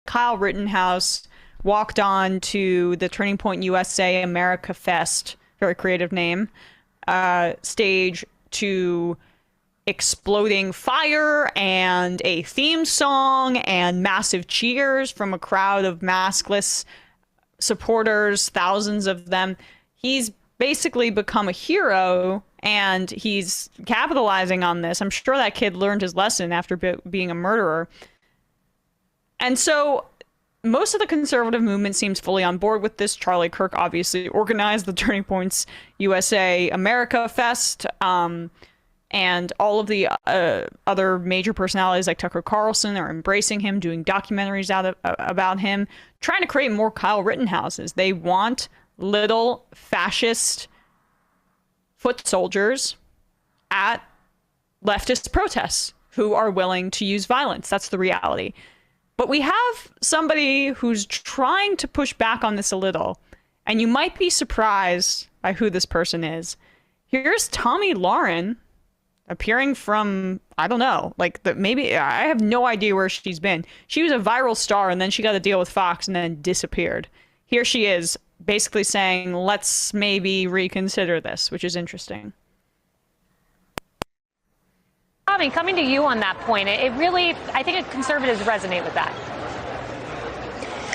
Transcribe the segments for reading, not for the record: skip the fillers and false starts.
Kyle Rittenhouse walked on to the Turning Point USA America Fest, very creative name, stage to exploding fire and a theme song and massive cheers from a crowd of maskless supporters, thousands of them. He's basically become a hero and he's capitalizing on this. I'm sure that kid learned his lesson after being a murderer. And so most of the conservative movement seems fully on board with this. Charlie Kirk obviously organized the Turning Points USA America Fest. And all of the other major personalities like Tucker Carlson are embracing him, doing documentaries about him, trying to create more Kyle Rittenhouses. They want little fascist foot soldiers at leftist protests who are willing to use violence. That's the reality. But we have somebody who's trying to push back on this a little, and you might be surprised by who this person is. Here's Tomi Lahren, appearing from, I don't know, like maybe, I have no idea where she's been. She was a viral star and then she got to deal with Fox and then disappeared. Here she is basically saying, let's maybe reconsider this, which is interesting. I mean, coming to you on that point, it really, I think conservatives resonate with that.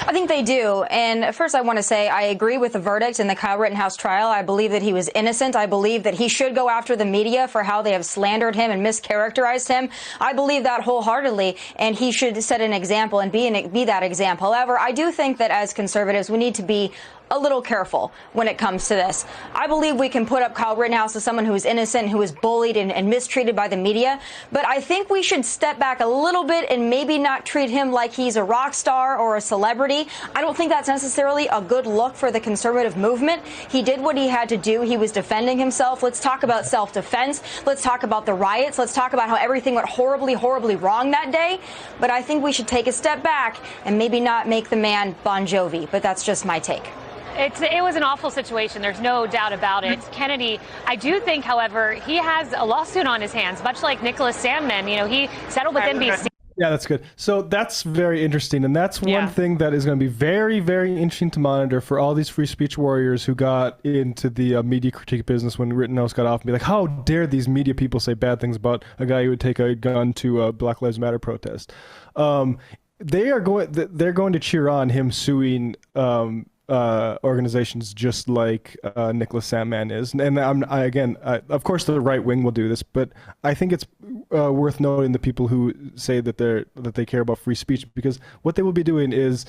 I think they do. And first, I want to say I agree with the verdict in the Kyle Rittenhouse trial. I believe that he was innocent. I believe that he should go after the media for how they have slandered him and mischaracterized him. I believe that wholeheartedly, and he should set an example and be that example. However, I do think that as conservatives, we need to be a little careful when it comes to this. I believe we can put up Kyle Rittenhouse as someone who is innocent, who is bullied and mistreated by the media. But I think we should step back a little bit and maybe not treat him like he's a rock star or a celebrity. I don't think that's necessarily a good look for the conservative movement. He did what he had to do. He was defending himself. Let's talk about self-defense. Let's talk about the riots. Let's talk about how everything went horribly, horribly wrong that day. But I think we should take a step back and maybe not make the man Bon Jovi. But that's just my take. It was an awful situation. There's no doubt about it. Kennedy, I do think, however, he has a lawsuit on his hands, much like Nicholas Sandmann. You know, he settled with NBC. Yeah, that's good. So that's very interesting. And that's one thing that is going to be very, very interesting to monitor for all these free speech warriors who got into the media critique business when Rittenhouse got off and be like, how dare these media people say bad things about a guy who would take a gun to a Black Lives Matter protest. They're going to cheer on him suing organizations just like Nicholas Sandmann is, and again, of course, the right wing will do this, but I think it's worth noting the people who say that they care about free speech, because what they will be doing is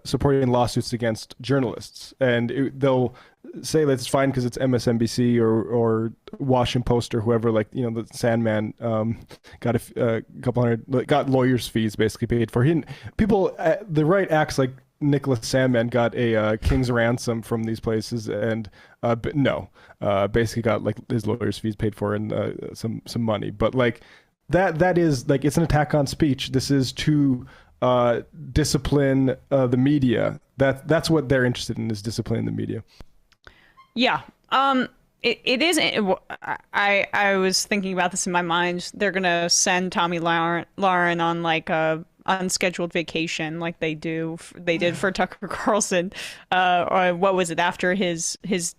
supporting lawsuits against journalists, and they'll say that it's fine because it's MSNBC or Washington Post or whoever, like, you know, the Sandman got a couple hundred, got lawyers' fees basically paid for. People, the right acts like Nicholas Sandmann got a king's ransom from these places, and basically got like his lawyer's fees paid for and some money. But like that is like, it's an attack on speech. This is to discipline the media. That's what they're interested in, is disciplining the media. Yeah. It is. I was thinking about this in my mind. They're gonna send Tomi Lahren on like a unscheduled vacation, like they did for Tucker Carlson. Or what was it, after his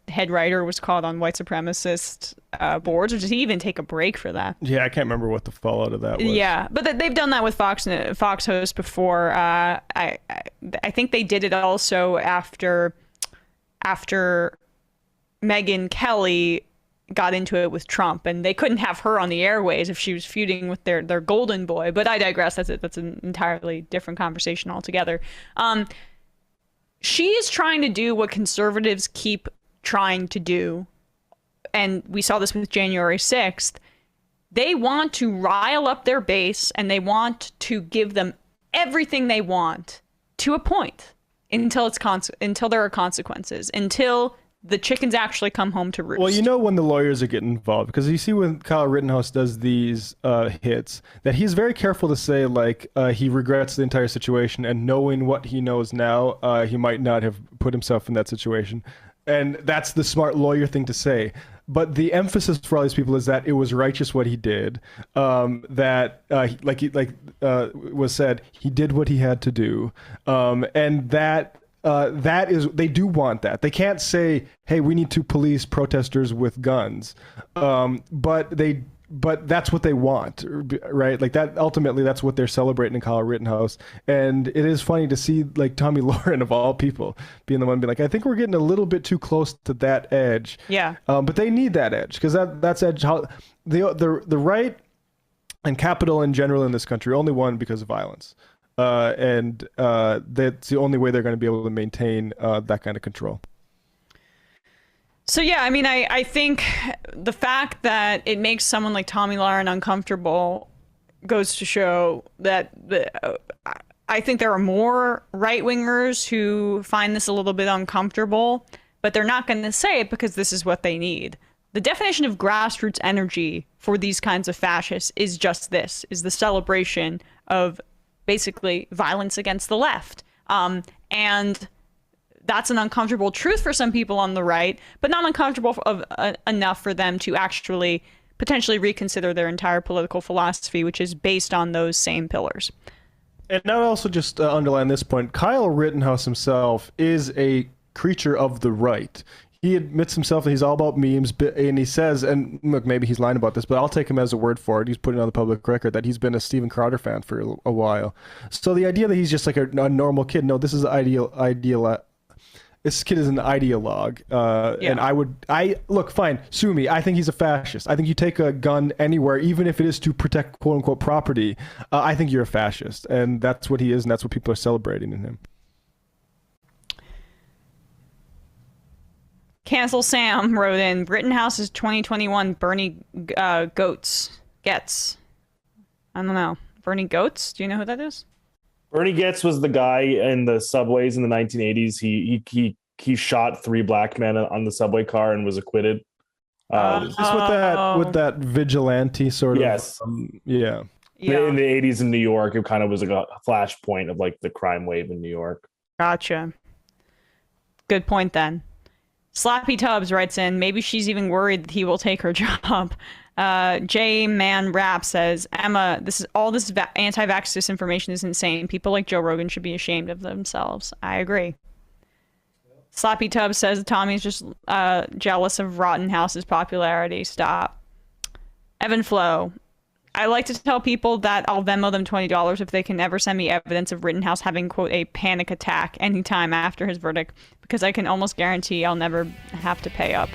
head writer was caught on white supremacist boards, or did he even take a break for that? Yeah, I can't remember what the fallout of that was. Yeah, but they've done that with Fox hosts before. I think they did it also after Megyn Kelly got into it with Trump, and they couldn't have her on the airways if she was feuding with their golden boy. But I digress. That's an entirely different conversation altogether. She is trying to do what conservatives keep trying to do, and we saw this with January 6th. They want to rile up their base, and they want to give them everything they want to a point until there are consequences, until the chickens actually come home to roost. Well, you know, when the lawyers are getting involved, because you see when Kyle Rittenhouse does these hits, that he's very careful to say, like, he regrets the entire situation, and knowing what he knows now, he might not have put himself in that situation. And that's the smart lawyer thing to say. but the emphasis for all these people is that it was righteous what he did. That was said, he did what he had to do, and that is, they do want that. They can't say, hey, we need to police protesters with guns, but that's what they want, right? Like that, ultimately, that's what they're celebrating in Kyle Rittenhouse. And it is funny to see like Tomi Lahren, of all people, being the one being like, I think we're getting a little bit too close to that edge. Yeah. But they need that edge, because that's edge. How the right and capital in general in this country only won because of violence. And that's the only way they're going to be able to maintain that kind of control. So yeah, I mean, I think the fact that it makes someone like Tomi Lahren uncomfortable goes to show that I think there are more right-wingers who find this a little bit uncomfortable, but they're not going to say it because this is what they need. The definition of grassroots energy for these kinds of fascists is just this, is the celebration of basically violence against the left. And that's an uncomfortable truth for some people on the right, but not uncomfortable enough for them to actually potentially reconsider their entire political philosophy, which is based on those same pillars. And I would also just underline this point. Kyle Rittenhouse himself is a creature of the right. He admits himself that he's all about memes, and he says, and look, maybe he's lying about this, but I'll take him as a word for it. He's putting on the public record that he's been a Steven Crowder fan for a while. So the idea that he's just like a normal kid, no, this is this kid is an ideologue. And look, fine, sue me. I think he's a fascist. I think you take a gun anywhere, even if it is to protect quote unquote property. I think you're a fascist, and that's what he is, and that's what people are celebrating in him. Cancel Sam wrote in, Rittenhouse's 2021 Bernie Gets. I don't know. Bernie Goetz? Do you know who that is? Bernie Goetz was the guy in the subways in the 1980s. He shot 3 black men on the subway car and was acquitted. Is this with that vigilante sort of? Yes. Yeah. In the 80s in New York, it kind of was like a flashpoint of like the crime wave in New York. Gotcha. Good point then. Slappy Tubbs writes in, maybe she's even worried that he will take her job. J Man Rap says, Emma, this anti-vax disinformation is insane. People like Joe Rogan should be ashamed of themselves. I agree. Slappy Tubbs says Tommy's just jealous of Rittenhouse's popularity. Stop. Evan Flo, I like to tell people that I'll Venmo them $20 if they can ever send me evidence of Rittenhouse having, quote, a panic attack anytime after his verdict, because I can almost guarantee I'll never have to pay up.